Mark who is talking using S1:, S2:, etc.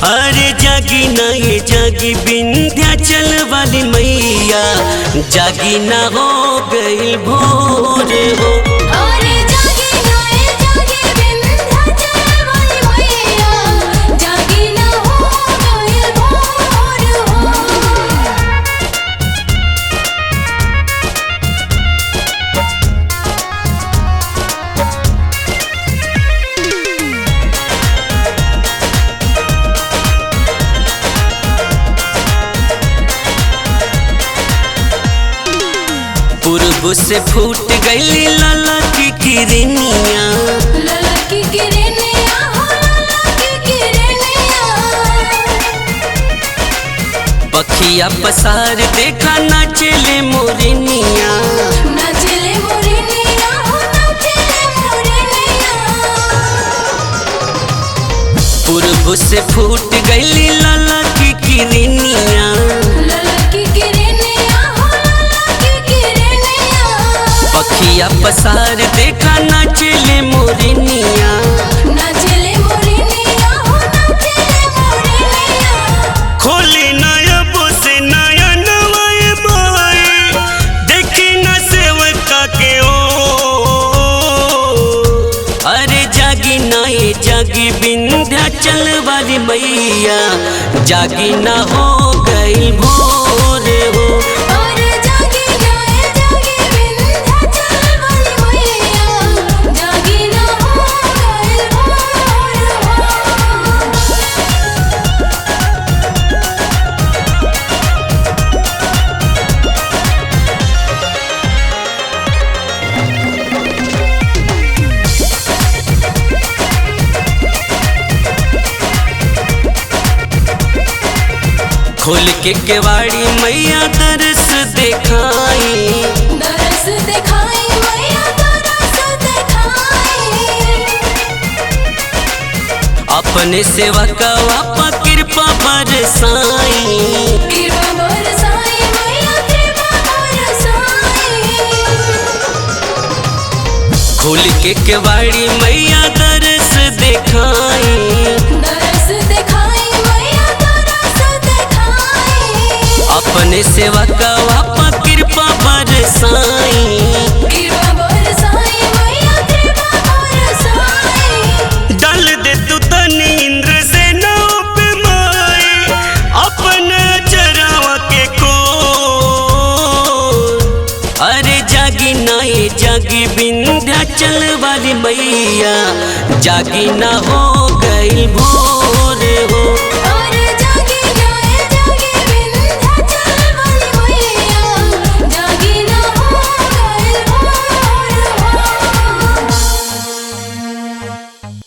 S1: अरे जागी ना ये जागी विंध्याचल वाली मैया, जागी ना हो गई भोर हो।
S2: अरे जागी ना ये जागी विंध्याचल वाली मैया, जागी ना हो गई भोर हो।
S1: पूर्व से फूट गई लाला की किरनिया,
S2: लाला की किरनिया हो लाला की किरनिया।
S1: पखिया पसार देखा नाचले मोरनिया,
S2: नाचले मोरनिया हो नाचले मोरनिया।
S1: पूर्व से फूट गई लाला की किरनिया,
S2: लाला की किरनिया हो लाला की किरनिया।
S1: पखिया पसार देखा नाचले मोरनिया।
S2: नाचले मोरनिया हो नाचले मोरनिया।
S1: खोली नयब से नया नवाए बाए, देखी न सेवका के ओ। अरे जागी ना ये जागी विंध्याचल वाली मैया, जागी ना हो गई भोर हो।
S2: अरे जागी ना ये जागी विंध्याचल वाली मैया, जागी ना हो गई भोर हो।
S1: खोल के केवाड़ी मैया दरस दिखाई,
S2: दरस दिखाई मैया दरस दिखाई।
S1: अपने सेवका वापा कृपा बरसाई।
S2: कृपा बरसाई मैया कृपा बरसाई।
S1: खोल के केवाड़ी मैया दरस दिखाई,
S2: दरस दिखाई मैया दरस दिखाई।
S1: अपने सेवका वापा कृपा बरसाई।
S2: कृपा बरसाई मैया कृपा बरसाई।
S1: डाल दे तू तनी इंद्र से नाव पे माए, अपने चरावा के को। अरे जागी ना ये जागी विंध्याचल वाली मैया, जागी ना हो गई भोर।